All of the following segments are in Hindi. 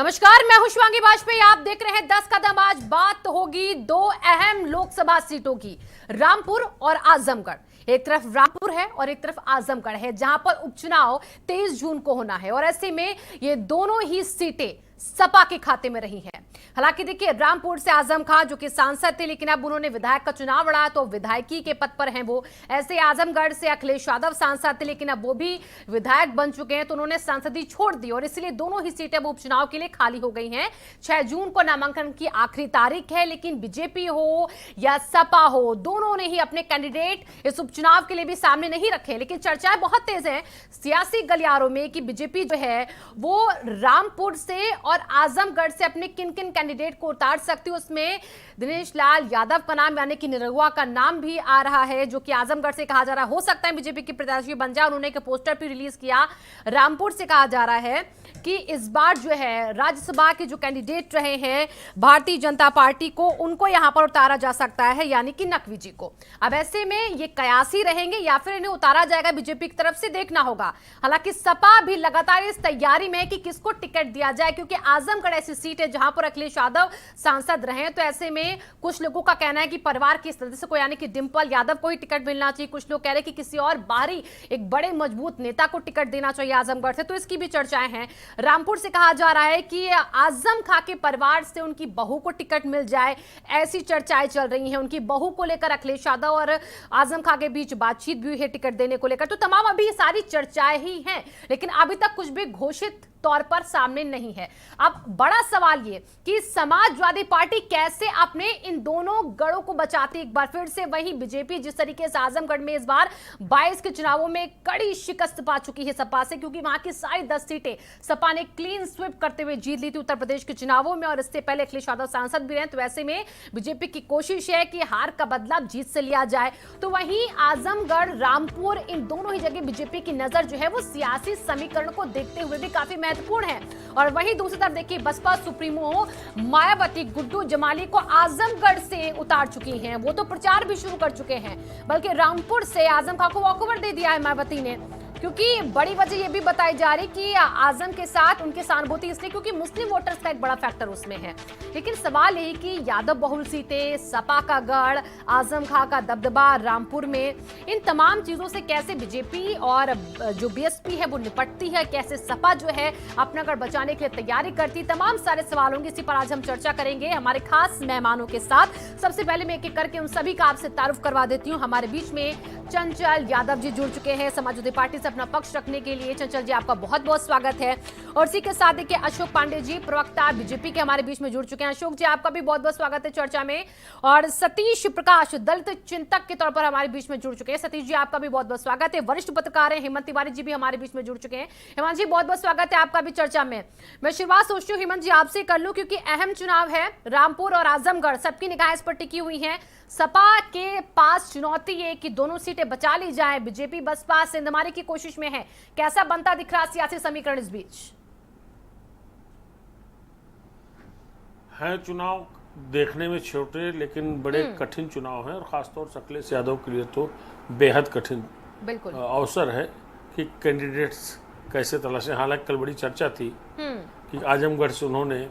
नमस्कार, मैं हूं शिवांगी वाजपेयी। आप देख रहे हैं 10 कदम। आज बात होगी दो अहम लोकसभा सीटों की, रामपुर और आजमगढ़। एक तरफ रामपुर है और एक तरफ आजमगढ़ है, जहां पर उपचुनाव 23 जून को होना है। और ऐसे में ये दोनों ही सीटें सपा के खाते में रही हैं। हालांकि देखिए, रामपुर से आजम खान जो कि सांसद थे, लेकिन अब उन्होंने विधायक का चुनाव लड़ा तो विधायकी के पद पर हैं वो। ऐसे आजमगढ़ से अखिलेश यादव सांसद थे, लेकिन अब वो भी विधायक बन चुके हैं, तो उन्होंने सांसदी छोड़ दी और इसलिए दोनों ही सीटें अब उपचुनाव के लिए खाली हो गई हैं। 6 जून को नामांकन की आखिरी तारीख है, लेकिन बीजेपी हो या सपा हो, दोनों ने ही अपने कैंडिडेट इस उपचुनाव के लिए भी सामने नहीं रखे। लेकिन चर्चाएं बहुत तेज है सियासी गलियारों में कि बीजेपी जो है वो रामपुर से और आजमगढ़ से अपने किन किन कैंडिडेट को उतार सकती है। उसमें दिनेश लाल यादव का नाम, यानी कि निरहुआ का नाम भी आ रहा है, जो कि आजमगढ़ से कहा जा रहा है हो सकता है बीजेपी की प्रत्याशी बन जाए। उन्होंने एक पोस्टर भी रिलीज किया। रामपुर से कहा जा रहा है कि इस बार जो है राज्यसभा के जो कैंडिडेट रहे हैं भारतीय जनता पार्टी को, उनको यहां पर उतारा जा सकता है, यानी कि नकवी जी को। अब ऐसे में ये कयासी रहेंगे या फिर इन्हें उतारा जाएगा बीजेपी की तरफ से, देखना होगा। हालांकि सपा भी लगातार इस तैयारी में है कि किसको टिकट दिया जाए, क्योंकि आजमगढ़ ऐसी सीट है जहां पर अखिलेश यादव सांसद रहे। तो ऐसे में कुछ लोगों का कहना है कि परिवार के सदस्य को, यानी कि डिंपल यादव को ही टिकट मिलना चाहिए। कुछ लोग कह रहे हैं कि किसी और बाहरी एक बड़े मजबूत नेता को टिकट देना चाहिए आजमगढ़ से। तो इसकी भी चर्चाएं हैं। रामपुर से कहा जा रहा है कि आजम खां के परिवार से उनकी बहू को टिकट मिल जाए, ऐसी चर्चाएं चल रही हैं। उनकी बहू को लेकर अखिलेश यादव और आजम खां के बीच बातचीत भी हुई है टिकट देने को लेकर। तो तमाम अभी ये सारी चर्चाएं ही हैं, लेकिन अभी तक कुछ भी घोषित तौर पर सामने नहीं है। अब बड़ा सवाल ये कि समाजवादी पार्टी कैसे अपने इन दोनों गढ़ों को बचाती। एक बार फिर से वही बीजेपी जिस तरीके से आजमगढ़ में इस बार 22 के चुनावों में कड़ी शिकस्त पा चुकी है सपा से, क्योंकि वहां की सारी 10 सीटें सपा ने क्लीन स्वीप करते हुए जीत ली थी उत्तर प्रदेश के चुनावों में, और इससे पहले अखिलेश यादव सांसद भी रहे। तो ऐसे में बीजेपी की कोशिश है कि हार का बदला जीत से लिया जाए। तो वहीं आजमगढ़, रामपुर, इन दोनों ही जगह बीजेपी की नजर जो है वो सियासी समीकरण को देखते हुए भी काफी महत्वपूर्ण है। और वहीं दूसरी तरफ देखिए, बसपा सुप्रीमो मायावती गुड्डू जमाली को आजमगढ़ से उतार चुकी हैं। वो तो प्रचार भी शुरू कर चुके हैं, बल्कि रामपुर से आजम खां को वॉकओवर दे दिया है मायावती ने, क्योंकि बड़ी वजह यह भी बताई जा रही कि आजम के साथ उनकी सहानुभूति इसलिए क्योंकि मुस्लिम वोटर्स का एक बड़ा फैक्टर उसमें है। लेकिन सवाल यही कि यादव बहुल सीटें, सपा का गढ़, आजम खां का दबदबा रामपुर में, इन तमाम चीजों से कैसे बीजेपी और जो बीएसपी है वो निपटती है, कैसे सपा जो है अपना गढ़ बचाने के लिए तैयारी करती, तमाम सारे सवाल होंगे। इसी पर आज हम चर्चा करेंगे हमारे खास मेहमानों के साथ। सबसे पहले मैं एक एक करके उन सभी का आपसे तारुफ करवा देती हूँ। हमारे बीच में चंचल यादव जी जुड़ चुके हैं समाजवादी पार्टी से अपना पक्ष रखने के लिए। चंचल जी, आपका बहुत बहुत स्वागत है। और इसी के साथ देखिए, अशोक पांडे जी, प्रवक्ता बीजेपी के, हमारे बीच में जुड़ चुके हैं। अशोक जी, आपका भी बहुत बहुत स्वागत है चर्चा में। और सतीश प्रकाश, दलित चिंतक के तौर पर हमारे बीच में जुड़ चुके हैं। सतीश जी, आपका भी बहुत बहुत स्वागत है। वरिष्ठ पत्रकार हैं हेमंत तिवारी जी भी हमारे बीच में जुड़ चुके हैं। हेमंत जी, बहुत बहुत स्वागत है आपका भी चर्चा में। मैं शुरुआत सोचती हूँ हेमंत जी आपसे कर लूं, क्योंकि अहम चुनाव है रामपुर और आजमगढ़, सबकी निगाहें इस पर टिकी हुई हैं। सपा के पास चुनौती है कि दोनों सीटें बचा ली जाए। बीजेपी बसपा सिंधमारी की कोशिश में है। कैसा बनता दिख रहा सियासी समीकरण इस बीच? है चुनाव देखने में छोटे लेकिन बड़े कठिन चुनाव हैं, और खासतौर से अखिलेश यादव के लिए तो बेहद कठिन बिल्कुल अवसर है कि कैंडिडेट्स कैसे तलाशें। हालांकि कल बड़ी चर्चा थी कि आजमगढ़ से उन्होंने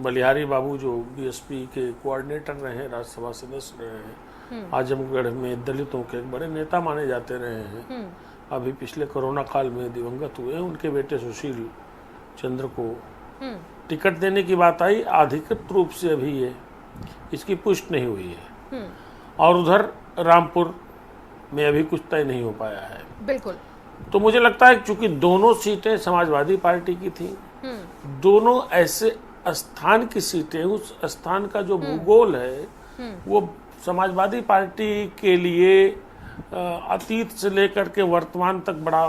बलिहारी बाबू, जो बीएसपी के कोऑर्डिनेटर रहे हैं, राज्यसभा सदस्य रहे हैं, आजमगढ़ में दलितों के बड़े नेता माने जाते रहे हैं, अभी पिछले कोरोना काल में दिवंगत हुए, उनके बेटे सुशील चंद्र को टिकट देने की बात आई। अधिकृत रूप से अभी ये इसकी पुष्टि नहीं हुई है, और उधर रामपुर में अभी कुछ तय नहीं हो पाया है। बिल्कुल। तो मुझे लगता है चूंकि दोनों सीटें समाजवादी पार्टी की थी, दोनों ऐसे स्थान की सीटें, उस स्थान का जो भूगोल है वो समाजवादी पार्टी के लिए अतीत से लेकर के वर्तमान तक बड़ा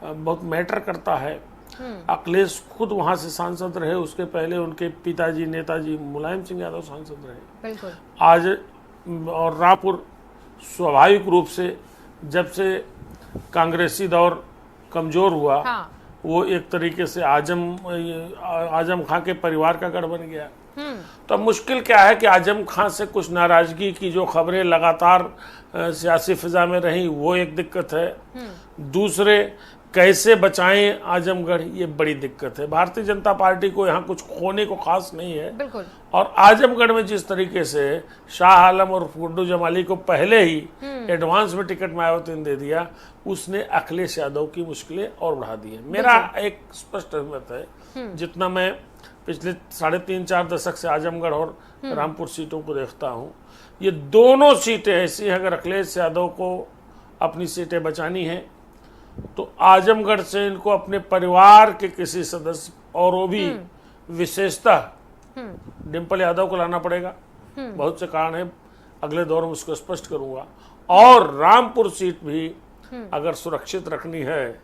बहुत मैटर करता है। अखिलेश खुद वहां से सांसद रहे, उसके पहले उनके पिताजी नेताजी मुलायम सिंह यादव सांसद रहे। बिल्कुल। आज और रामपुर स्वाभाविक रूप से जब से कांग्रेसी दौर कमजोर हुआ, हाँ। वो एक तरीके से आजम खां के परिवार का गढ़ बन गया। तो अब मुश्किल क्या है कि आजम खां से कुछ नाराजगी की जो खबरें लगातार सियासी फिजा में रही, वो एक दिक्कत है। दूसरे कैसे बचाएं आजमगढ़, ये बड़ी दिक्कत है। भारतीय जनता पार्टी को यहाँ कुछ खोने को खास नहीं है। बिल्कुल। और आजमगढ़ में जिस तरीके से शाह आलम और गुड्डू जमाली को पहले ही एडवांस में टिकट मायावती ने दे दिया, उसने अखिलेश यादव की मुश्किलें और बढ़ा दी है। मेरा एक स्पष्ट मत है, जितना मैं पिछले 3.5-4 दशक से आजमगढ़ और रामपुर सीटों को देखता हूँ, ये दोनों सीटें ऐसी हैं, अगर अखिलेश यादव को अपनी सीटें बचानी है तो आजमगढ़ से इनको अपने परिवार के किसी सदस्य और वो भी विशेषता डिम्पल यादव को लाना पड़ेगा। बहुत से कारण है, अगले दौर में उसको स्पष्ट करूंगा। और रामपुर सीट भी अगर सुरक्षित रखनी है,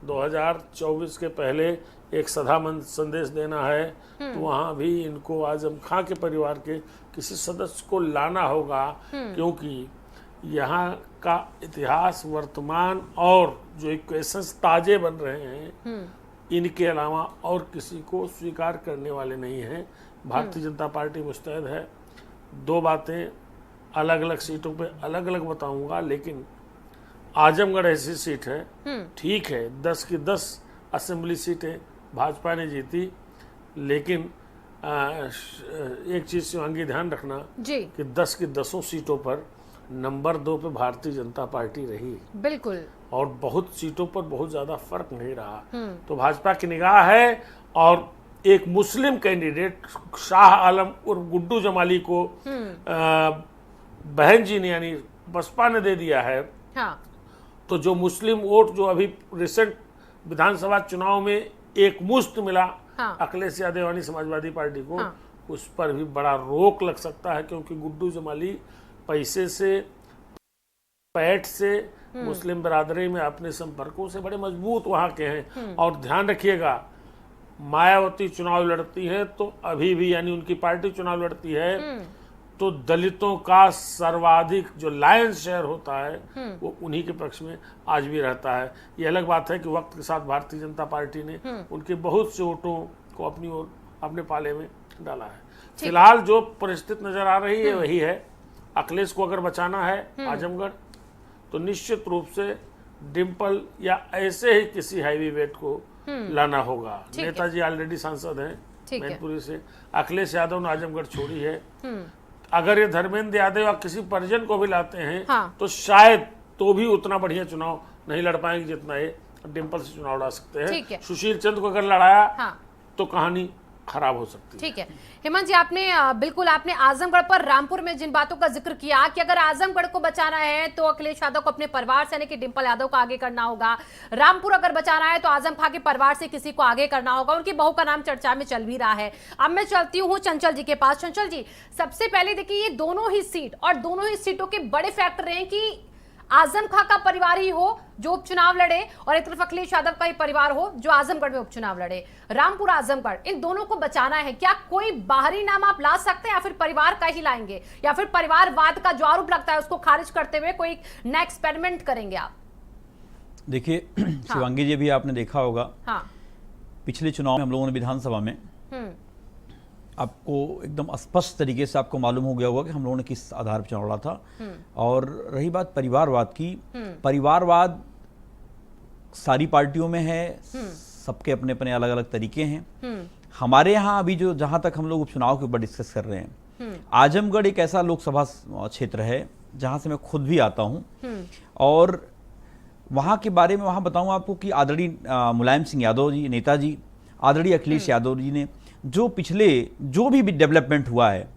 2024 के पहले एक सदामंद संदेश देना है, तो वहां भी इनको आजम खां के परिवार के किसी सदस्य को लाना होगा, क्योंकि यहाँ का इतिहास, वर्तमान और जो इक्वेशंस ताजे बन रहे हैं, इनके अलावा और किसी को स्वीकार करने वाले नहीं हैं। भारतीय जनता पार्टी मुस्तैद है। 2 बातें अलग अलग सीटों पे अलग अलग बताऊंगा, लेकिन आजमगढ़ ऐसी सीट है, ठीक है 10 की 10 असेंबली सीटें भाजपा ने जीती, लेकिन एक चीज शिवांगी ध्यान रखना जी कि 10 की 10 सीटों पर नंबर 2 पे भारतीय जनता पार्टी रही। बिल्कुल। और बहुत सीटों पर बहुत ज्यादा फर्क नहीं रहा। तो भाजपा की निगाह है, और एक मुस्लिम कैंडिडेट शाह आलम और गुड्डू जमाली को बहन जी ने यानी बसपा ने दे दिया है। हाँ। तो जो मुस्लिम वोट जो अभी रिसेंट विधानसभा चुनाव में एक मुश्त मिला अखिलेश यादव समाजवादी पार्टी को, उस पर भी बड़ा रोक लग सकता है, क्योंकि गुड्डू जमाली पैसे से, पैठ से, मुस्लिम बिरादरी में अपने संपर्कों से बड़े मजबूत वहां के हैं। और ध्यान रखिएगा, मायावती चुनाव लड़ती है तो अभी भी यानी उनकी पार्टी चुनाव लड़ती है तो दलितों का सर्वाधिक जो लायंस शेयर होता है वो उन्हीं के पक्ष में आज भी रहता है। ये अलग बात है कि वक्त के साथ भारतीय जनता पार्टी ने उनके बहुत से वोटों को अपनी ओर अपने पाले में डाला है। फिलहाल जो परिस्थिति नजर आ रही है वही है, अखिलेश को अगर बचाना है आजमगढ़ तो निश्चित रूप से डिम्पल या ऐसे ही किसी हैवी वेट को लाना होगा। नेताजी ऑलरेडी सांसद हैं मैनपुरी से, अखिलेश यादव ने आजमगढ़ छोड़ी है। अगर ये धर्मेंद्र यादव या किसी परिजन को भी लाते हैं तो शायद तो भी उतना बढ़िया चुनाव नहीं लड़ पाएंगे जितना ये डिम्पल से चुनाव लड़ा सकते हैं। सुशील चंद्र को अगर लड़ाया तो कहानी खराब हो सकती है। ठीक है हेमंत जी, आपने बिल्कुल आपने आजमगढ़ पर रामपुर में जिन बातों का जिक्र किया कि अगर आजमगढ़ को बचाना है तो अखिलेश यादव को अपने परिवार से यानी कि डिम्पल यादव को आगे करना होगा, रामपुर अगर बचाना है तो आजम खां के परिवार से किसी को आगे करना होगा। उनकी बहू का नाम चर्चा में चल भी रहा है। अब मैं चलती हूँ चंचल जी के पास। चंचल जी, सबसे पहले देखिए ये दोनों ही सीट और दोनों ही सीटों के बड़े फैक्टर हैं कि आजम खां का परिवार ही हो जो उपचुनाव लड़े और एक तरफ अखिलेश यादव का ही परिवार हो जो आजमगढ़ में उपचुनाव लड़े। रामपुर आजमगढ़, इन दोनों को बचाना है, क्या कोई बाहरी नाम आप ला सकते हैं या फिर परिवार का ही लाएंगे, या फिर परिवारवाद का जो आरोप लगता है उसको खारिज करते हुए कोई नया एक्सपेरिमेंट करेंगे आप? देखिए शिवांगी जी, भी आपने देखा होगा पिछले चुनाव में हम लोगों ने विधानसभा में आपको एकदम स्पष्ट तरीके से आपको मालूम हो गया होगा कि हम लोगों ने किस आधार पर चुनाव लड़ा था। और रही बात परिवारवाद की, परिवारवाद सारी पार्टियों में है, सबके अपने अपने अलग अलग तरीके हैं। हमारे यहाँ अभी जो जहाँ तक हम लोग उपचुनाव के ऊपर डिस्कस कर रहे हैं, आजमगढ़ एक ऐसा लोकसभा क्षेत्र है जहाँ से मैं खुद भी आता हूँ, और वहाँ के बारे में वहाँ बताऊँ आपको कि आदरणीय मुलायम सिंह यादव जी, नेताजी, आदरणीय अखिलेश यादव जी ने जो पिछले जो भी डेवलपमेंट हुआ है,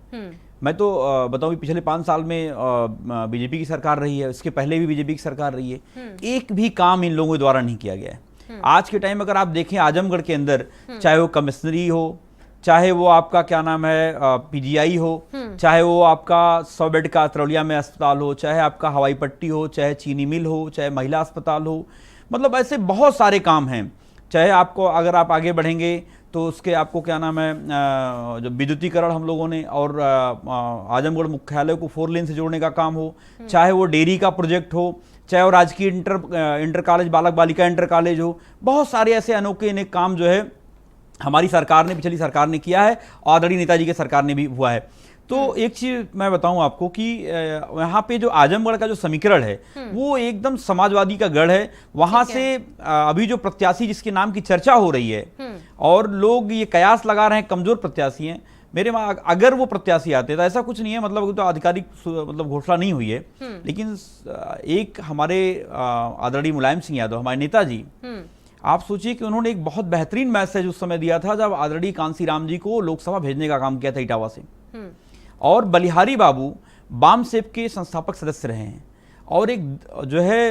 मैं तो बताऊं पिछले 5 साल में बीजेपी की सरकार रही है, इसके पहले भी बीजेपी की सरकार रही है, एक भी काम इन लोगों के द्वारा नहीं किया गया है। आज के टाइम अगर आप देखें आजमगढ़ के अंदर, चाहे वो कमिश्नरी हो, चाहे वो आपका क्या नाम है पीजीआई हो, चाहे वो आपका 100 बेड का तरौलिया में अस्पताल हो, चाहे आपका हवाई पट्टी हो, चाहे चीनी मिल हो, चाहे महिला अस्पताल हो, मतलब ऐसे बहुत सारे काम हैं। चाहे आपको अगर आप आगे बढ़ेंगे तो उसके आपको क्या नाम है जो विद्युतीकरण हम लोगों ने, और आजमगढ़ मुख्यालय को 4 लेन से जोड़ने का काम हो, चाहे वो डेयरी का प्रोजेक्ट हो, चाहे वो राजकीय इंटर कॉलेज, बालक बालिका इंटर कॉलेज हो, बहुत सारे ऐसे अनोखे अनेक काम जो है हमारी सरकार ने, पिछली सरकार ने किया है, आदरणीय नेताजी के सरकार ने भी हुआ है। तो एक चीज मैं बताऊं आपको कि यहाँ पे जो आजमगढ़ का जो समीकरण है वो एकदम समाजवादी का गढ़ है। वहां से अभी जो प्रत्याशी जिसके नाम की चर्चा हो रही है और लोग ये कयास लगा रहे हैं कमजोर प्रत्याशी हैं, मेरे अगर वो प्रत्याशी आते तो ऐसा कुछ नहीं है, मतलब तो आधिकारिक मतलब घोषणा नहीं हुई है, लेकिन एक हमारे आदरणीय मुलायम सिंह यादव हमारे नेताजी, आप सोचिए कि उन्होंने एक बहुत बेहतरीन मैसेज उस समय दिया था जब आदरणीय कांसीराम जी को लोकसभा भेजने का काम किया था इटावा से। और बलिहारी बाबू बामसेप के संस्थापक सदस्य रहे हैं और एक जो है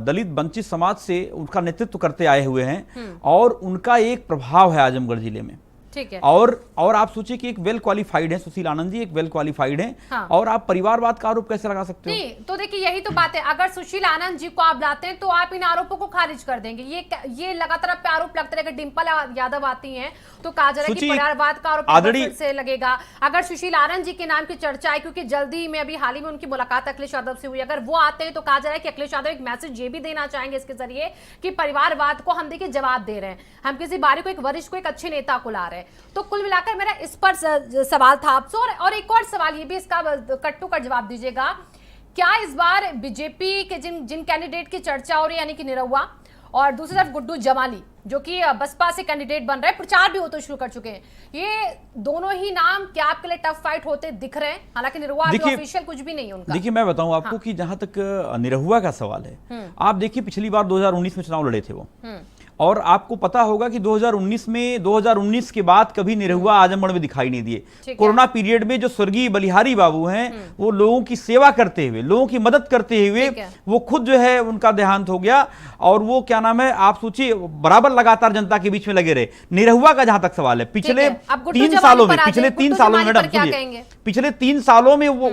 दलित वंचित समाज से उनका नेतृत्व करते आए हुए हैं और उनका एक प्रभाव है आजमगढ़ जिले में। ठीक है। और आप सोचिए कि एक वेल क्वालिफाइड है सुशील आनंद जी, एक वेल क्वालिफाइड है। हाँ। और आप परिवारवाद का आरोप कैसे लगा सकते हो? नहीं, तो देखिए यही तो बात है, अगर सुशील आनंद जी को आप लाते हैं तो आप इन आरोपों को खारिज कर देंगे। ये लगातार आप पे आरोप लगते रहेगा। डिंपल यादव आती हैं तो कहा जा रहा है कि परिवारवाद का आरोप से लगेगा। अगर सुशील आनंद जी के नाम की चर्चा है, क्योंकि जल्दी में अभी हाल ही में उनकी मुलाकात अखिलेश यादव से हुई, अगर वो आते हैं तो कहा जा रहा है कि अखिलेश यादव एक मैसेज ये भी देना चाहेंगे इसके जरिए कि परिवारवाद को हम देखिए जवाब दे रहे हैं, हम किसी बारी को एक वरिष्ठ को एक अच्छे नेता को ला रहे हैं। तो कुल मिलाकर मेरा इस पर सवाल था आपसे। और एक और सवाल, ये भी इसका कट टू कट जवाब दीजिएगा, क्या इस बार बीजेपी के जिन कैंडिडेट की चर्चा हो रही है, यानी कि निरहुआ और दूसरी तरफ गुड्डू जमाली जो कि बसपा से कैंडिडेट बन रहे हैं, प्रचार भी होते शुरू कर चुके हैं, ये दोनों ही नाम क्या आपके लिए टफ फाइट होते दिख रहे हैं? हालांकि निरहुआ अभी ऑफिशियल कुछ भी नहीं है उनका। देखिए मैं बताऊं आपको कि जहां तक निरहुआ का सवाल है, आप देखिए पिछली बार 2019 में चुनाव लड़े थे वो, और आपको पता होगा कि 2019 के बाद कभी निरहुआ आजमगढ़ में दिखाई नहीं दिए। कोरोना पीरियड में जो स्वर्गीय बलिहारी बाबू हैं वो लोगों की सेवा करते हुए, लोगों की मदद करते हुए वो खुद जो है उनका देहांत हो गया। और वो क्या नाम है, आप सोचिए बराबर लगातार जनता के बीच में लगे रहे। निरहुआ का जहां तक सवाल है, पिछले 3 सालों में मैडम पिछले 3 सालों में वो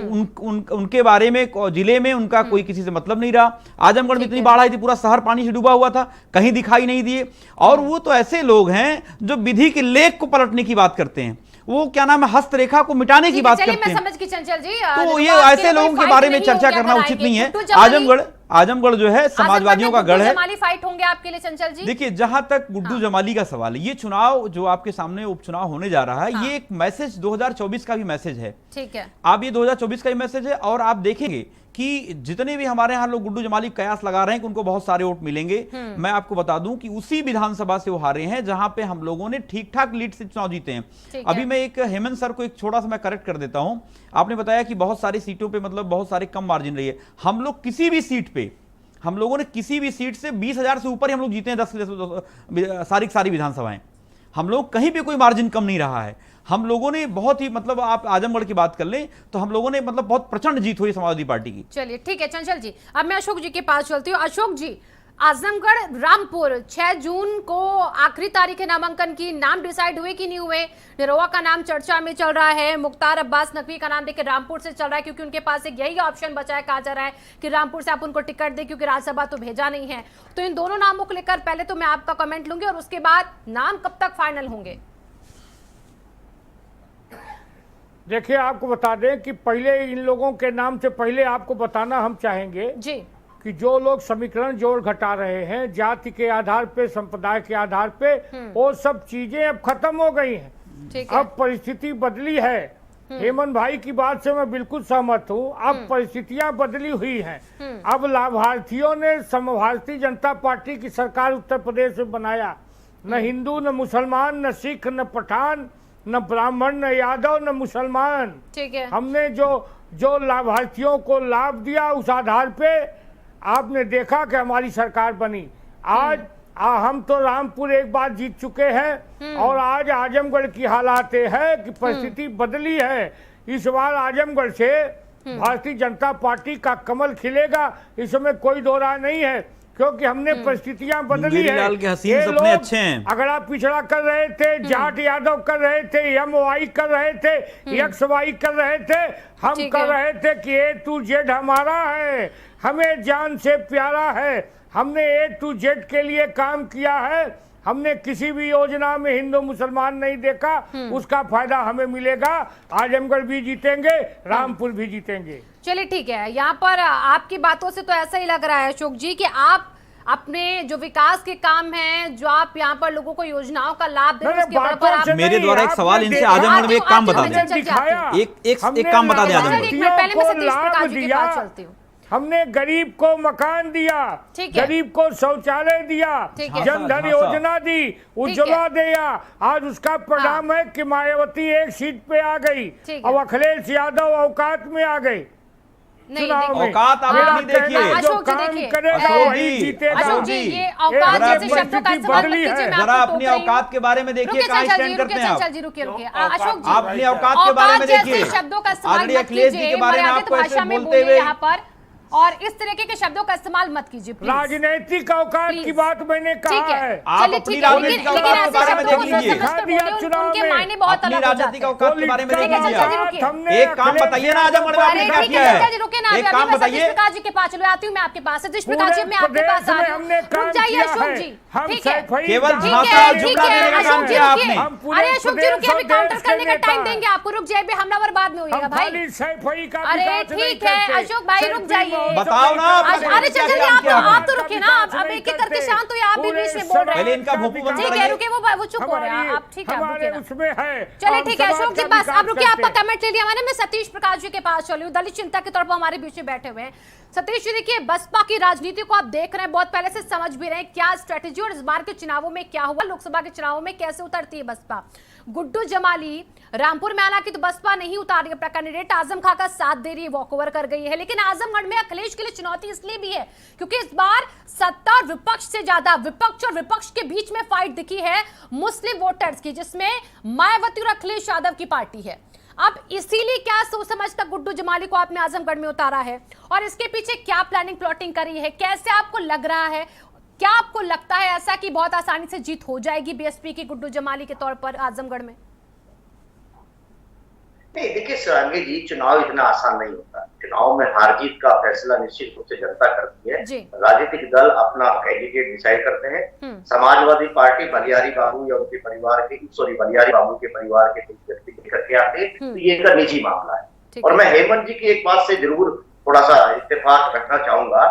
उनके बारे में जिले में उनका कोई किसी से मतलब नहीं रहा। आजमगढ़ में इतनी बाढ़ आई थी, पूरा शहर पानी से डूबा हुआ था, कहीं दिखाई नहीं दिए। और वो तो ऐसे लोग हैं जो विधि के लेख को पलटने की बात करते हैं, वो क्या नाम है हस्तरेखा को मिटाने की बात करते हैं। समझ की चंचल जी, तो ये ऐसे लोगों के बारे में चर्चा करना उचित नहीं है। आजमगढ़ जो है समाजवादियों का गढ़ है। जमाली फाइट होंगे आपके लिए चंचल जी? देखिए जहां तक गुड्डू जमाली का सवाल है, ये चुनाव जो आपके सामने उपचुनाव होने जा रहा है, ये एक मैसेज 2024 का भी मैसेज है। ठीक है, आप ये 2024 का ही मैसेज है। और आप देखेंगे कि जितने भी हमारे यहाँ लोग गुड्डू जमाली कयास लगा रहे हैं कि उनको बहुत सारे वोट मिलेंगे, मैं आपको बता दूं कि उसी विधानसभा से वो हारे हैं जहां पे हम लोगों ने ठीक ठाक लीड से चुनाव जीते हैं। अभी मैं एक हेमंत सर को एक छोटा सा मैं करेक्ट कर देता हूं। आपने बताया कि बहुत सारी सीटों पे मतलब बहुत सारे कम मार्जिन रही है। हम लोग किसी भी सीट पे, हम लोगों ने किसी भी सीट से 20,000 से ऊपर ही हम लोग जीते हैं। 10 सारी विधानसभाएं, हम लोग कहीं पे कोई मार्जिन कम नहीं रहा है। हम लोगों ने बहुत ही मतलब आप आजमगढ़ की बात कर लें तो हम लोगों ने मतलब बहुत प्रचंड जीत हुई समाजवादी पार्टी की। चलिए ठीक है चंचल जी, अब मैं अशोक जी के पास चलती हूँ। अशोक जी, आजमगढ़ रामपुर 6 जून को आखिरी तारीख है नामांकन की, नाम डिसाइड हुए कि नहीं हुए? निरहुआ का नाम चर्चा में चल रहा है, मुख्तार अब्बास नकवी का नाम देखिए रामपुर से चल रहा है, क्योंकि उनके पास एक यही ऑप्शन बचा है। कहा जा रहा है कि रामपुर से आप उनको टिकट दें क्योंकि राज्यसभा तो भेजा नहीं है। तो इन दोनों नामों को लेकर पहले तो मैं आपका कमेंट लूंगी और उसके बाद नाम कब तक फाइनल होंगे? देखिए आपको बता दें कि पहले इन लोगों के नाम से पहले आपको बताना हम चाहेंगे जी कि जो लोग समीकरण जोड़ घटा रहे हैं जाति के आधार पे, संप्रदाय के आधार पे, वो सब चीजें अब खत्म हो गई हैं। अब परिस्थिति बदली है। हेमंत भाई की बात से मैं बिल्कुल सहमत हूँ। अब परिस्थितियां बदली हुई हैं। अब लाभार्थियों ने भारतीय जनता पार्टी की सरकार उत्तर प्रदेश में बनाया। न हिंदू, न मुसलमान, न सिख, न पठान, न ब्राह्मण, न यादव, न मुसलमान। ठीक है, हमने जो लाभार्थियों को लाभ दिया उस आधार पे आपने देखा कि हमारी सरकार बनी। आज हम तो रामपुर एक बार जीत चुके हैं और आज आजमगढ़ की हालात है कि परिस्थिति बदली है। इस बार आजमगढ़ से भारतीय जनता पार्टी का कमल खिलेगा, इसमें कोई दो राय नहीं है, क्योंकि हमने परिस्थितियां बदली है। ये लोग अच्छे हैं। अगड़ा पिछड़ा कर रहे थे, जाट यादव कर रहे थे, एमवाई कर रहे थे, एक्सवाई कर रहे थे, हम कर रहे थे कि A to Z हमारा है, हमें जान से प्यारा है। हमने A to Z के लिए काम किया है। हमने किसी भी योजना में हिंदू मुसलमान नहीं देखा, उसका फायदा हमें मिलेगा। आजमगढ़ भी जीतेंगे, रामपुर भी जीतेंगे। चलिए ठीक है, यहाँ पर आपकी बातों से तो ऐसा ही लग रहा है अशोक जी कि आप अपने जो विकास के काम हैं, जो आप यहाँ पर लोगों को योजनाओं का लाभ दे रहे हैं, उसके बल पर आप मेरे द्वारा एक सवाल इनसे आजमगढ़ में एक काम बता दें, एक काम बता दें आजमगढ़। पहले मैं सतीश प्रकाश जी के पास चलती हूँ। हमने गरीब को मकान दिया, गरीब को शौचालय दिया, जन धन योजना दी, उज्ज्वला दिया। आज उसका परिणाम है कि मायावती एक सीट पे आ गई, अब अखिलेश यादव औकात में आ गए। औकात आप नहीं देखिए, अशोक जी, ये औकात जैसे शब्दों का इस्तेमाल मत कीजिए। जरा अपनी औकात के बारे में देखिए, कहाँ स्टैंड करते हैं आप। रुकिए अशोक जी, आप अपनी औकात के बारे में देखिए, शब्दों का इस्तेमाल मत अखिलेश जी के बारे में आपको ऐसे बोलते हुए यहाँ पर, और इस तरीके के शब्दों का इस्तेमाल मत कीजिए। राजनीतिक औकात की बात मैंने कहा है। आप अपनी राजनीतिक औकात के बारे में देख लीजिए, उनके मायने बहुत अलग हो जाते हैं। औकात के बारे में देख लीजिए। एक काम बताइए ना आजमगढ़ में आपने क्या किया है, एक काम बताइए। प्रकाश जी के पास चलो, आती हूँ मैं आपके पास। सतीश प्रकाश जी, मैं आपके पास आ रही हूँ, रुक जाइए अशोक जी, ठीक है, केवल झांसा झुमला देने का काम किया आपने। अरे अशोक जी रुकिए, अभी काउंटर करने का टाइम देंगे आपको, रुक जाइए, हमलावर बाद में होइएगा भाई। अरे ठीक है अशोक भाई, रुक जाइए, बताओ ना। अरे चल आप तो रुकिए ना, अब एक एक करके शांत हो, आप भी बीच में बोल रहे हैं। पहले इनका भोपू बंद ठीक है, रुकिए, वो चुप हो रहे हैं, आप ठीक है, रुकिए ना, चलिए ठीक है अशोक जी, बस आप रुकिए, आपका कमेंट ले लिया मैंने। मैं सतीश प्रकाश जी के पास चली हूँ, दलित चिंता के तौर पर हमारे बीच में बैठे हुए हैं। सतीश जी देखिए, बसपा की राजनीति को आप देख रहे हैं, बहुत पहले से समझ भी रहे हैं क्या स्ट्रेटेजी और इस बार के चुनावों में क्या हुआ, लोकसभा के चुनावों में कैसे उतरती है बसपा। गुड्डू जमाली रामपुर में हालांकि तो बसपा नहीं उतार रही, अपना कैंडिडेट आजम खां का साथ दे रही है, वॉकओवर कर गई है। लेकिन आजमगढ़ में अखिलेश के लिए चुनौती इसलिए भी है क्योंकि इस बार सत्ता और विपक्ष से ज्यादा विपक्ष और विपक्ष के बीच में फाइट दिखी है मुस्लिम वोटर्स की, जिसमें मायावती और अखिलेश यादव की पार्टी है। अब इसीलिए क्या सोच समझ तक गुड्डू जमाली को आपने आजमगढ़ में उतारा है, और इसके पीछे क्या प्लानिंग प्लॉटिंग करी है, कैसे आपको लग रहा है, क्या आपको लगता है ऐसा कि बहुत आसानी से जीत हो जाएगी बीएसपी की गुड्डू जमाली के तौर पर आजमगढ़ में? नहीं देखिए शिवांगी जी, चुनाव इतना आसान नहीं होता। चुनाव में हार जीत का फैसला निश्चित रूप से जनता करती है। राजनीतिक दल अपना कैंडिडेट डिसाइड करते हैं। समाजवादी पार्टी बलियारी बाबू या उनके परिवार के, बलियारी बाबू के परिवार के कुछ व्यक्ति करके आते हैं, तो ये एक निजी मामला है। और मैं हेमंत जी की एक बात से जरूर थोड़ा सा इत्तेफाक रखना चाहूंगा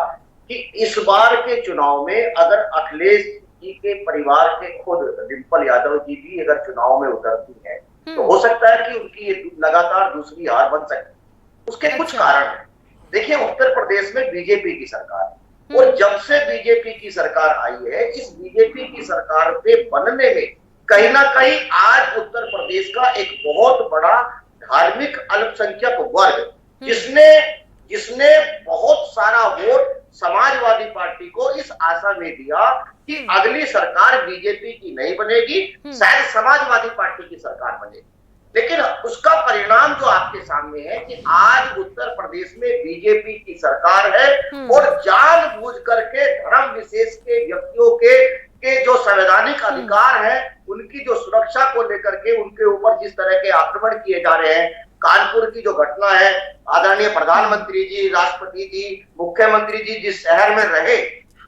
कि इस बार के चुनाव में अगर अखिलेश जी के परिवार के खुद डिम्पल यादव जी भी अगर चुनाव में उतरती है तो हो सकता है कि उनकी ये लगातार दूसरी हार बन सकती है। उसके कुछ कारण हैं। देखिए, उत्तर प्रदेश में बीजेपी की सरकार है, और जब से बीजेपी की सरकार आई है, इस बीजेपी की सरकार के बनने में कहीं ना कहीं आज उत्तर प्रदेश का एक बहुत बड़ा धार्मिक अल्पसंख्यक वर्ग, जिसने बहुत सारा वोट समाजवादी पार्टी को इस आशा में दिया कि अगली सरकार बीजेपी की नहीं बनेगी, शायद समाजवादी पार्टी की सरकार बनेगी। लेकिन उसका परिणाम जो आपके सामने है कि आज उत्तर प्रदेश में बीजेपी की सरकार है, और जानबूझ करके धर्म विशेष के व्यक्तियों के जो संवैधानिक अधिकार है, उनकी जो सुरक्षा को लेकर के उनके ऊपर जिस तरह के आक्रमण किए जा रहे हैं, कानपुर की जो घटना है, आदरणीय प्रधानमंत्री जी, राष्ट्रपति जी, मुख्यमंत्री जी जिस शहर में रहे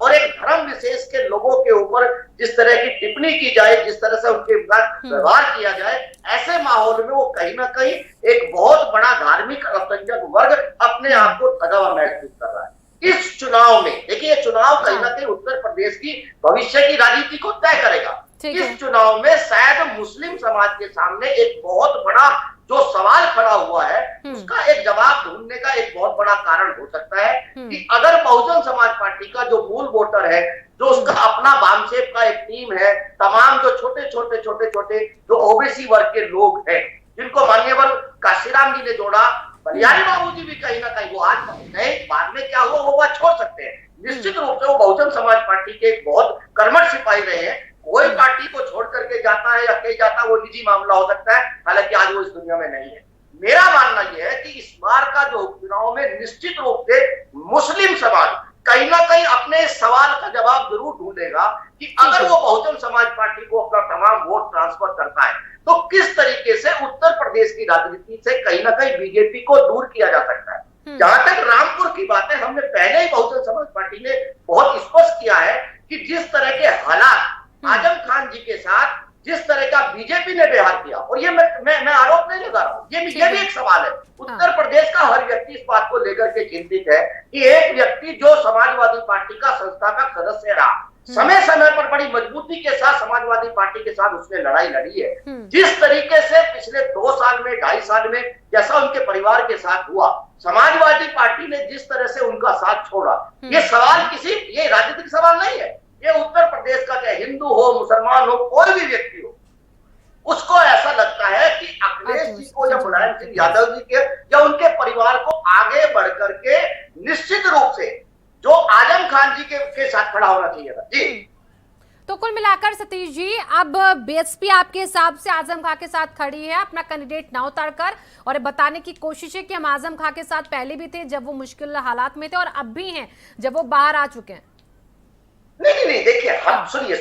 और एक धर्म विशेष के लोगों के ऊपर जिस तरह की टिप्पणी की जाए, जिस तरह से उनके साथ व्यवहार किया जाए, ऐसे माहौल में वो कहीं ना कहीं एक बहुत बड़ा धार्मिक अल्पसंख्यक वर्ग अपने आप को ठगा हुआ महसूस कर रहा है। इस चुनाव में देखिए, ये चुनाव कहीं ना कहीं उत्तर प्रदेश की भविष्य की राजनीति को तय करेगा। इस चुनाव में शायद मुस्लिम समाज के सामने एक बहुत बड़ा जो सवाल खड़ा हुआ है, उसका एक जवाब ढूंढने का एक बहुत बड़ा कारण हो सकता है कि अगर बहुजन समाज पार्टी का जो मूल वोटर है, जो उसका अपना वामसेप का एक टीम है, तमाम जो छोटे जो ओबीसी वर्ग के लोग हैं, जिनको माननीय काशीराम जी ने जोड़ा, बलियारी बाबू जी भी कहीं ना कहीं वो आज नहीं, बाद में क्या हुआ वो बात छोड़ सकते हैं। निश्चित रूप से वो बहुजन समाज पार्टी के एक बहुत कर्मठ सिपाही रहे हैं। कोई पार्टी को छोड़ करके जाता है या कहीं जाता है, वो निजी मामला हो सकता है, हालांकि आज वो इस दुनिया में नहीं है। मेरा मानना यह है कि इस बार का जो उपचुनाव में निश्चित रूप से मुस्लिम समाज कहीं ना कहीं अपने इस सवाल का जवाब जरूर ढूंढेगा कि अगर वो बहुजन समाज पार्टी को अपना तमाम वोट ट्रांसफर करता है तो किस तरीके से उत्तर प्रदेश की राजनीति से कहीं ना कहीं बीजेपी को दूर किया जा सकता है। जहां तक रामपुर की बात है, हमने पहले ही बहुजन समाज पार्टी ने बहुत स्पष्ट किया है कि जिस तरह के हालात आजम खान जी के साथ जिस तरह का बीजेपी ने व्यवहार किया, और ये मैं आरोप नहीं लगा रहा हूँ, ये भी एक सवाल है। उत्तर प्रदेश का हर व्यक्ति इस बात को लेकर के चिंतित है कि एक व्यक्ति जो समाजवादी पार्टी पार्टी का संस्थापक सदस्य रहा। समय समय पर बड़ी मजबूती के साथ समाजवादी पार्टी के साथ उसने लड़ाई लड़ी है। जिस तरीके से पिछले 2 साल में 2.5 साल में जैसा उनके परिवार के साथ हुआ, समाजवादी पार्टी ने जिस तरह से उनका साथ छोड़ा, ये सवाल ये राजनीतिक सवाल नहीं है, ये उत्तर प्रदेश का चाहे हिंदू हो, मुसलमान हो, कोई भी व्यक्ति हो, उसको ऐसा लगता है कि अखिलेश जी को या मुलायम सिंह यादव जी के या उनके परिवार को आगे बढ़ करके निश्चित रूप से जो आजम खान जी के साथ खड़ा होना चाहिए था। जी तो कुल मिलाकर सतीश जी, अब बीएसपी आपके हिसाब से आजम खां के साथ खड़ी है अपना कैंडिडेट ना उतारकर, और बताने की कोशिश है कि हम आजम खां के साथ पहले भी थे जब वो मुश्किल हालात में थे और अब भी हैं जब वो बाहर आ चुके हैं। नहीं, देखिए, हम सुनिए,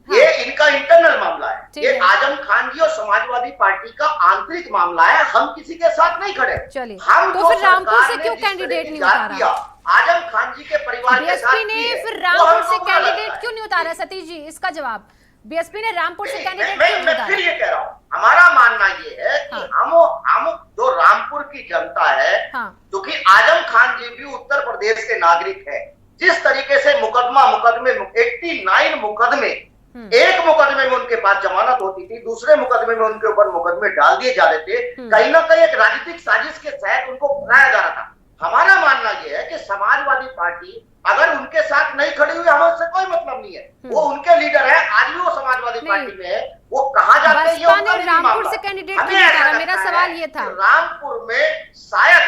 ये इनका इंटरनल मामला है, ये आजम खान जी और समाजवादी पार्टी का आंतरिक मामला है, हम किसी के साथ नहीं खड़े। चलिए, हम तो फिर रामपुर से क्यों कैंडिडेट नहीं उतारा? आजम खान जी के परिवार के साथ बीएसपी ने फिर रामपुर से कैंडिडेट क्यों नहीं उतारा? सतीश जी, इसका जवाब, बीएसपी ने रामपुर से कैंडिडेट क्यों नहीं उतारा? मैं फिर ये कह रहा हूँ, हमारा मानना ये है कि हम जो रामपुर की जनता है, क्योंकि आजम खान जी भी उत्तर प्रदेश के नागरिक है, जिस तरीके से मुकदमे 89 मुकदमे, एक मुकदमे में उनके पास जमानत होती थी, दूसरे मुकदमे में उनके ऊपर मुकदमे डाल दिए जाते थे, कहीं ना कहीं एक राजनीतिक साजिश के तहत उनको बनाया जा रहा था। हमारा मानना यह है कि समाजवादी पार्टी अगर उनके साथ नहीं खड़ी हुई, हमें उससे कोई मतलब नहीं है, वो उनके लीडर है, आज भी वो समाजवादी पार्टी में है, वो कहाँ जाते हैं ये उनका नहीं मामला। रामपुर से कैंडिडेट क्यों नहीं उतारा? मेरा सवाल ये था, रामपुर में शायद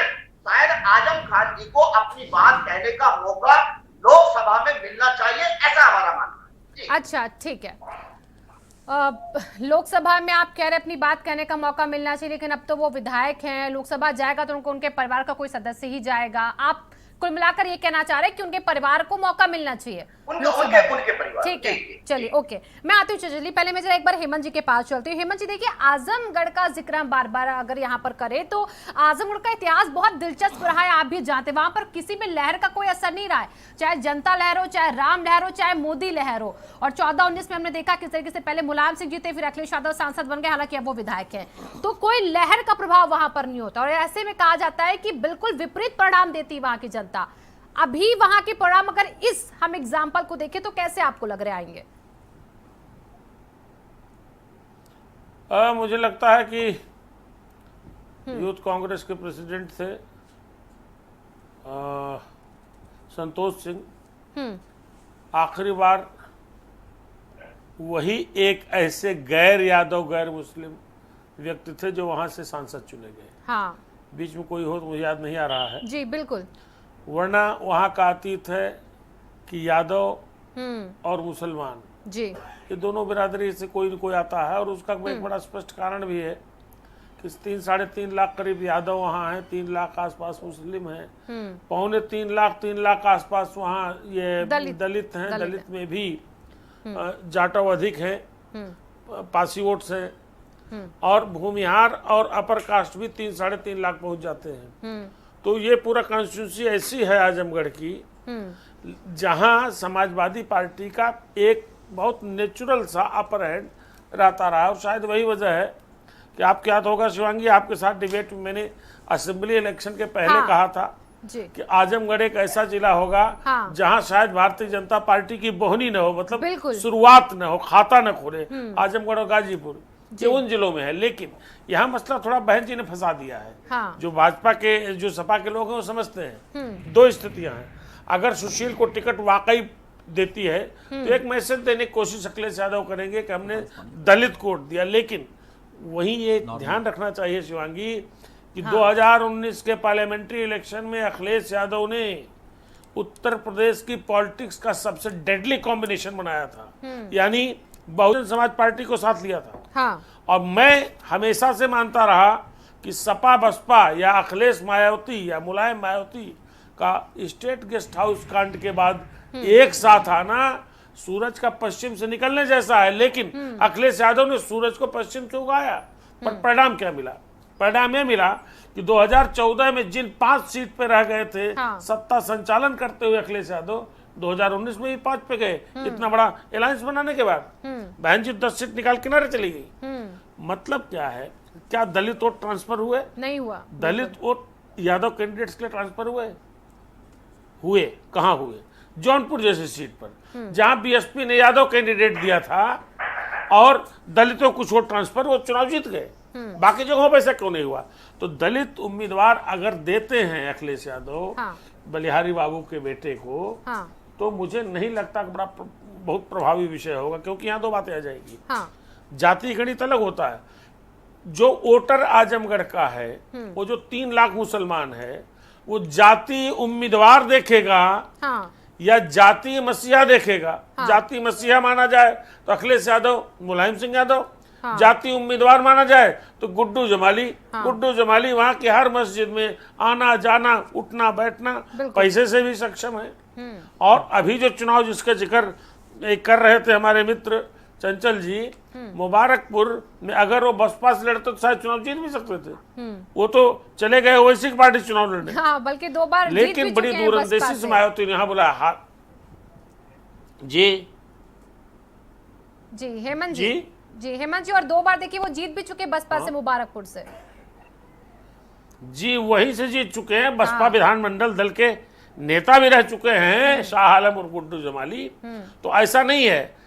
आजम खान जी को अपनी बात कहने का मौका लोकसभा में मिलना चाहिए, ऐसा हमारा मानना है। अच्छा, ठीक है, लोकसभा में आप कह रहे हैं अपनी बात कहने का मौका मिलना चाहिए, लेकिन अब तो वो विधायक हैं, लोकसभा जाएगा तो उनको उनके परिवार का कोई सदस्य ही जाएगा। आप कुल मिलाकर ये कहना चाह रहे हैं कि उनके परिवार को मौका मिलना चाहिए, उनके परिवार। ठीक है, चलिए, ओके, मैं आती हूँ चली, पहले मैं जरा एक बार हेमंत जी के पास चलती हूँ। हेमंत जी, देखिए, आजमगढ़ का जिक्र हम बार बार अगर यहाँ पर करें तो आजमगढ़ का इतिहास बहुत दिलचस्प रहा है, आप भी जानते हैं, वहां पर किसी भी लहर का कोई असर नहीं रहा है, चाहे जनता लहर हो, चाहे राम लहर हो, चाहे मोदी लहर हो। और 14-19 में हमने देखा किस तरीके से पहले मुलायम सिंह जीते, फिर अखिलेश यादव सांसद बन गए, हालांकि अब वो विधायक है, तो कोई लहर का प्रभाव वहां पर नहीं होता, और ऐसे में कहा जाता है कि बिल्कुल विपरीत परिणाम देती वहां की जनता। अभी वहां के परिणाम अगर इस हम एग्जाम्पल को देखें तो कैसे आपको लग रहे आएंगे? मुझे लगता है कि यूथ कांग्रेस के प्रेसिडेंट थे संतोष सिंह, आखिरी बार वही एक ऐसे गैर यादव गैर मुस्लिम व्यक्ति थे जो वहां से सांसद चुने गए। बीच में कोई हो तो मुझे याद नहीं आ रहा है। जी बिल्कुल, वरना वहाँ का अतीत है कि यादव और मुसलमान जी, ये दोनों बिरादरी से कोई न कोई आता है, और उसका एक बड़ा स्पष्ट कारण भी है कि 3-3.5 लाख करीब यादव वहाँ हैं, 3 लाख आसपास मुस्लिम हैं, 3.25 लाख आसपास वहाँ ये दलित हैं, दलित में भी जाटव अधिक हैं, पासी वोट्स हैं, और भूमिहार और अपर कास्ट भी 3-3.5 लाख पहुंच जाते हैं। तो ये पूरा कॉन्स्टिट्यूंसी ऐसी है आजमगढ़ की जहां समाजवादी पार्टी का एक बहुत नेचुरल सा अपर हैंड रहता रहा, और शायद वही वजह है कि आपके याद होगा शिवांगी, आपके साथ डिबेट में मैंने असेंबली इलेक्शन के पहले कहा था कि आजमगढ़ एक ऐसा जिला होगा जहां शायद भारतीय जनता पार्टी की बोहनी न हो, मतलब शुरुआत न हो, खाता न खोले। आजमगढ़ और गाजीपुर ये उन जिलों में है, लेकिन यहाँ मसला थोड़ा बहन जी ने फंसा दिया है। जो भाजपा के, जो सपा के लोग हैं वो समझते हैं 2 स्थितियां हैं। अगर सुशील को टिकट वाकई देती है तो एक मैसेज देने की कोशिश अखिलेश यादव करेंगे कि हमने दलित को वोट दिया, लेकिन वहीं ये ध्यान रखना चाहिए शिवांगी कि 2019 के पार्लियामेंट्री इलेक्शन में अखिलेश यादव ने उत्तर प्रदेश की पॉलिटिक्स का सबसे डेडली कॉम्बिनेशन बनाया था, यानी बहुजन समाज पार्टी को साथ लिया था। और मैं हमेशा से मानता रहा कि सपा बसपा या अखिलेश मायावती या मुलायम मायावती का स्टेट गेस्ट हाउस कांड के बाद एक साथ आना सूरज का पश्चिम से निकलने जैसा है, लेकिन अखिलेश यादव ने सूरज को पश्चिम से उगाया। पर परिणाम क्या मिला? परिणाम यह मिला कि 2014 में जिन 5 सीट पे रह गए थे सत्ता संचालन करते हुए अखिलेश यादव, 2019 में भी 5 पे गए, इतना बड़ा अलायंस बनाने के बाद बहन जी 10 सीट निकाल किनारे चली गई। मतलब क्या है? क्या दलित वोट ट्रांसफर हुए? नहीं हुआ। दलित वोट यादव कैंडिडेट्स के लिए ट्रांसफर हुए? कहाँ हुए? जौनपुर जैसी सीट पर जहां बीएसपी ने यादव कैंडिडेट दिया था और दलितों को वोट ट्रांसफर, वो चुनाव जीत गए। बाकी जगहों पर ऐसा क्यों नहीं हुआ? तो दलित उम्मीदवार अगर देते हैं अखिलेश यादव बलिहारी बाबू के बेटे को, तो मुझे नहीं लगता कि बहुत प्रभावी विषय होगा, क्योंकि यहाँ 2 बातें आ जाएगी। जाति गणित अलग होता है। जो वोटर आजमगढ़ का है, वो जो 3 लाख मुसलमान है, वो जाति उम्मीदवार देखेगा या जाति मसीहा देखेगा। जाति मसीहा माना जाए तो अखिलेश यादव, मुलायम सिंह यादव। जाति उम्मीदवार माना जाए तो गुड्डू जमाली। गुड्डू जमाली वहां की हर मस्जिद में आना जाना, उठना बैठना, पैसे से भी सक्षम है। और अभी जो चुनाव जिसका जिक्र कर रहे थे हमारे मित्र चंचल जी, मुबारकपुर में अगर वो बसपा से लड़ते तो शायद चुनाव जीत भी सकते थे। वो तो चले गए ओवैसी की पार्टी चुनाव लड़ने, बल्कि 2 बार लेकिन बड़ी दूरंदेशी से मायावती ने यहाँ बोला जी हेमंत जी हेमंत जी, और 2 बार देखिए वो जीत भी चुके बसपा से, मुबारकपुर से। जी वहीं से जीत चुके हैं। बसपा विधानमंडल दल के नेता भी रह चुके हैं शाह आलम और गुड्डू जमाली। तो ऐसा नहीं है।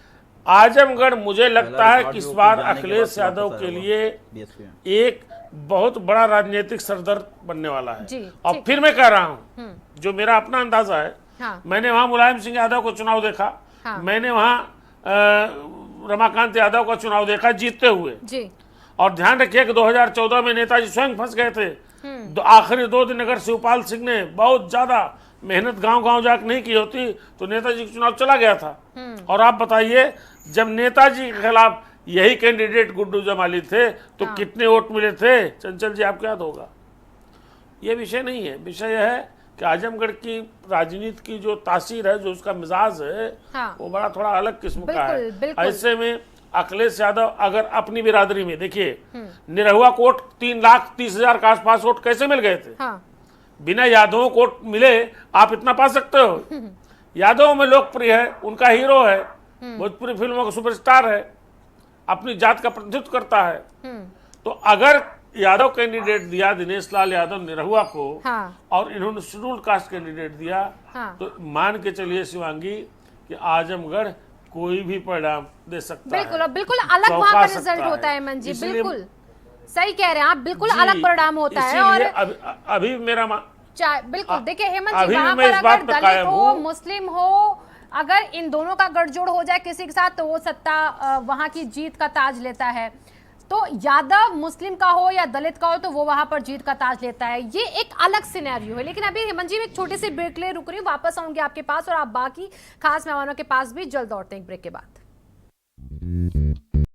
आजमगढ़ मुझे लगता है कि इस बार अखिलेश यादव के लिए एक बहुत बड़ा राजनीतिक सरदर्द बनने वाला है। और फिर मैं कह रहा हूं, जो मेरा अपना अंदाजा है, मैंने वहां मुलायम सिंह यादव को चुनाव देखा, मैंने वहां रमाकांत यादव का चुनाव देखा जीतते हुए जी। और ध्यान रखिए कि 2014 में नेताजी स्वयं फंस गए थे। आखिरी 2 दिन अगर शिवपाल सिंह ने बहुत ज्यादा मेहनत गांव जाकर नहीं की होती तो नेताजी का चुनाव चला गया था। और आप बताइए, जब नेताजी के खिलाफ यही कैंडिडेट गुड्डू जमाली थे तो कितने वोट मिले थे? चंचल जी आपको याद होगा। ये विषय नहीं है। विषय यह है कि आजमगढ़ की राजनीति की जो तासीर है, जो उसका मिजाज है, वो बड़ा थोड़ा अलग किस्म का है। ऐसे में अखिलेश यादव अगर अपनी बिरादरी में देखिए, निरहुआ को वोट 3,30,000 के आसपास वोट कैसे मिल गए थे? बिना यादवों को वोट मिले आप इतना पा सकते हो? यादव में लोकप्रिय है, उनका हीरो है, भोजपुरी फिल्मों का सुपरस्टार है, अपनी जात का प्रतिनिधित्व करता है। तो अगर यादव कैंडिडेट दिया दिनेश लाल यादव निरहुआ को, और इन्होंने शेड्यूल्ड कास्ट कैंडिडेट दिया, तो मान के चलिए शिवांगी कि आजमगढ़ कोई भी परिणाम दे सकता है। बिल्कुल अलग वहाँ का रिजल्ट होता है। मन जी बिल्कुल सही कह रहे हैं आप, बिल्कुल अलग परिणाम होता है। और अभी मेरा बिल्कुल देखिए हेमंत जी, वहाँ पर अगर दलित हो, मुस्लिम हो, अगर इन दोनों का गठजोड़ हो जाए किसी के साथ, तो वो सत्ता वहाँ की जीत का ताज लेता है। तो यादव मुस्लिम का हो या दलित का हो, तो वो वहां पर जीत का ताज लेता है। ये एक अलग सिनेरियो है। लेकिन अभी हेमंत जी एक छोटी सी ब्रेक ले रुक रही हूँ, वापस आऊंगी आपके पास और आप बाकी खास मेहमानों के पास भी जल्द लौटते हैं एक ब्रेक के बाद।